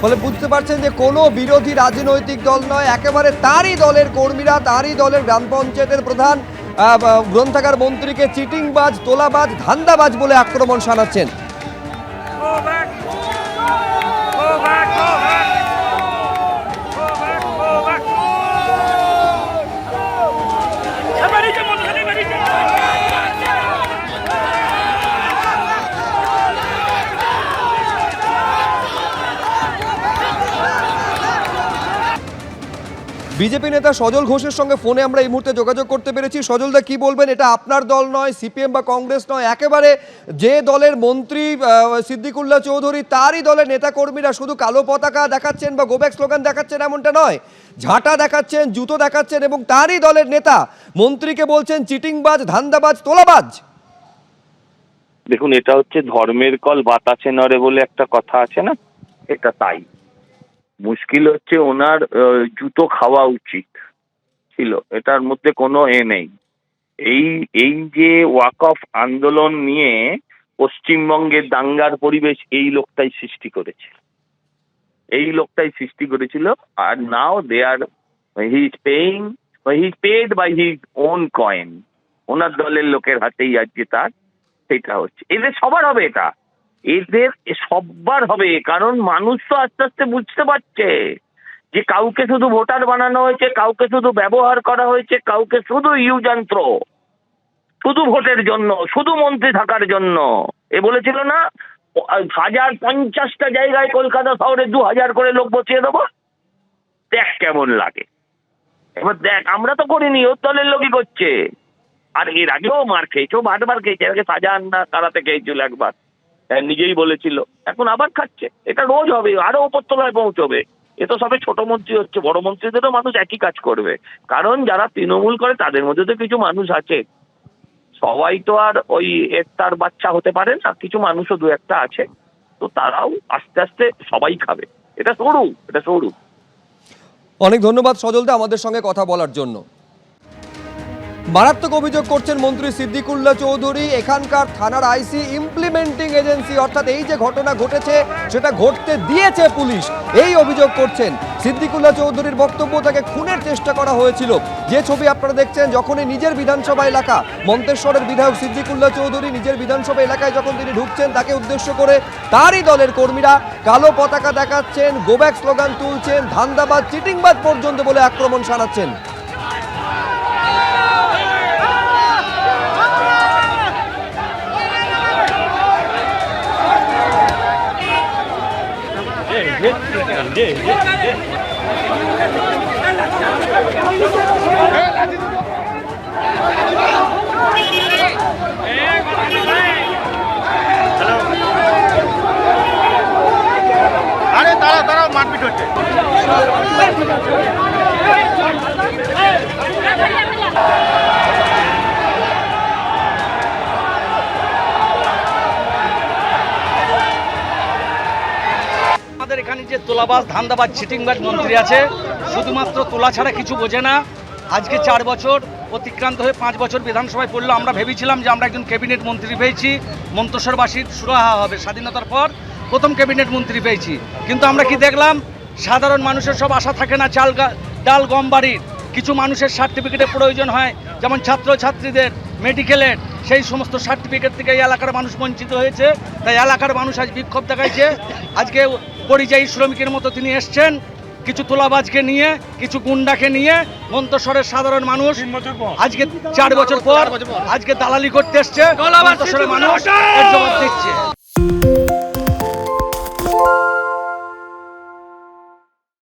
ফলে বুঝতে পারছেন যে কোনো বিরোধী রাজনৈতিক দল নয়, একেবারে তারই দলের কর্মীরা, তারই দলের গ্রাম পঞ্চায়েতের প্রধান গ্রন্থাগার মন্ত্রীকে চিটিংবাজ, তোলাবাজ, ধান্দাবাজ বলে আক্রমণ শানাচ্ছেন। বিজেপি নেতা সজল ঘোষের সঙ্গে ফোনে আমরা এই মুহূর্তে যোগাযোগ করতে পেরেছি। সজলদা, কি বলবেন? এটা আপনার দল নয়, সিপিএম বা কংগ্রেস নয়, একেবারে যে দলের মন্ত্রী সিদ্দিকুল্লাহ চৌধুরী তারই দলের নেতাকর্মীরা শুধু কালো পতাকা দেখাচ্ছেন বা গোব্যাক স্লোগান দেখাচ্ছেন এমনটা নয়, ঝাঁটা দেখাচ্ছেন, জুতো দেখাচ্ছেন এবং তারই দলের নেতা মন্ত্রীকে বলছেন চিটিংবাজ, ধান্দাবাজ, তোলাবাজ। দেখুন, এটা হচ্ছে ধর্মের কল বাতাসে নড়ে বলে একটা কথা আছে না, এটা তাই। মুশকিল হচ্ছে ওনার জুতো খাওয়া উচিত ছিল, এটার মধ্যে কোনো নেই। এই যে ওয়াকফ আন্দোলন নিয়ে পশ্চিমবঙ্গের দাঙ্গার পরিবেশ এই লোকটাই সৃষ্টি করেছিল, আর now they are he is paid by his own coin. ওনার দলের লোকের হাতেই আজকে তার সেটা হচ্ছে। এদের সবার হবে, এদের সবার হবে, কারণ মানুষ তো আস্তে আস্তে বুঝতে পারছে যে কাউকে শুধু ভোটার বানানো হয়েছে, কাউকে শুধু ব্যবহার করা হয়েছে, কাউকে শুধু যন্ত্র, শুধু ভোটের জন্য, শুধু মন্ত্রী থাকার জন্য। এ বলেছিল না 1050টা জায়গায় কলকাতা শহরে 2000 করে লোক বসিয়ে দেবো, দেখ কেমন লাগে। এবার দেখ, আমরা তো করিনি, ওর দলের লোকই করছে। আর এর আগেও মার খেয়েছো, বারবার খেয়েছে। এর আগে শাহজাহানরা তারাতে খেয়েছিল একবার, নিজেই বলেছিল, এখন আবার খাচ্ছে। এটা রোজ হবে, আরো উপর তলায় পৌঁছবে। এ তো সবে ছোট মন্ত্রী হচ্ছে, বড় মন্ত্রীদেরও মানুষ একই কাজ করবে, কারণ যারা তৃণমূল করে তাদের মধ্যে তো কিছু মানুষ আছে। সবাই তো আর ওই একটার বাচ্চা হতে পারে না, কিছু মানুষও দু একটা আছে, তো তারাও আস্তে আস্তে সবাই খাবে। এটা সরু। অনেক ধন্যবাদ সজলদা আমাদের সঙ্গে কথা বলার জন্য। মারাত্মক অভিযোগ করছেন মন্ত্রী সিদ্দিকুল্লাহ চৌধুরী, এখানকার থানার আইসি ইমপ্লিমেন্টিং এজেন্সি, অর্থাৎ এই যে ঘটনা ঘটেছে সেটা ঘটতে দিয়েছে পুলিশ, এই অভিযোগ করছেন। সিদ্দিকুল্লাহ চৌধুরীর বক্তব্য, তাকে খুনের চেষ্টা করা হয়েছিল। যে ছবি আপনারা দেখছেন, যখনই নিজের বিধানসভা এলাকা মন্তেশ্বরের বিধায়ক সিদ্দিকুল্লাহ চৌধুরী নিজের বিধানসভা এলাকায় যখন তিনি ঢুকছেন, তাকে উদ্দেশ্য করে তারই দলের কর্মীরা কালো পতাকা দেখাচ্ছেন, গোব্যাক স্লোগান তুলছেন, ধান্দাবাজ, চিটিংবাজ পর্যন্ত বলে আক্রমণ শানাচ্ছেন। আরে তারা মারপিট হচ্ছে। আমাদের এখানে যে তোলাবাজ, ধান্দাবাজ, চিটিংবাজ মন্ত্রী আছে, শুধুমাত্র তোলা ছাড়া কিছু বোঝে না। আজকে 4 বছর অতিক্রান্ত হয়ে 5 বছর বিধানসভায় পড়লো। আমরা ভেবেছিলাম যে আমরা একজন ক্যাবিনেট মন্ত্রী পেয়েছি, মন্তেশ্বরবাসীর সুরাহা হবে। স্বাধীনতার পর প্রথম ক্যাবিনেট মন্ত্রী পেয়েছি, কিন্তু আমরা কি দেখলাম? সাধারণ মানুষের সব আশা থাকে না ডাল গম বাড়ির। কিছু মানুষের সার্টিফিকেটের প্রয়োজন হয়, যেমন ছাত্রছাত্রীদের মেডিকেলের, সেই সমস্ত সার্টিফিকেট থেকে এই এলাকার মানুষ বঞ্চিত হয়েছে। তাই এলাকার মানুষ আজ বিক্ষোভ দেখাইছে। আজকে পরিযায়ী শ্রমিকের মতো তিনি এসছেন, কিছু তোলাবাজকে নিয়ে, কিছু গুন্ডাকে নিয়ে। মন্তেশ্বরের সাধারণ মানুষ আজকে 4 বছর পর আজকে দালালি করতে এসছে, মন্তেশ্বরের মানুষ এর জবাব দিচ্ছে।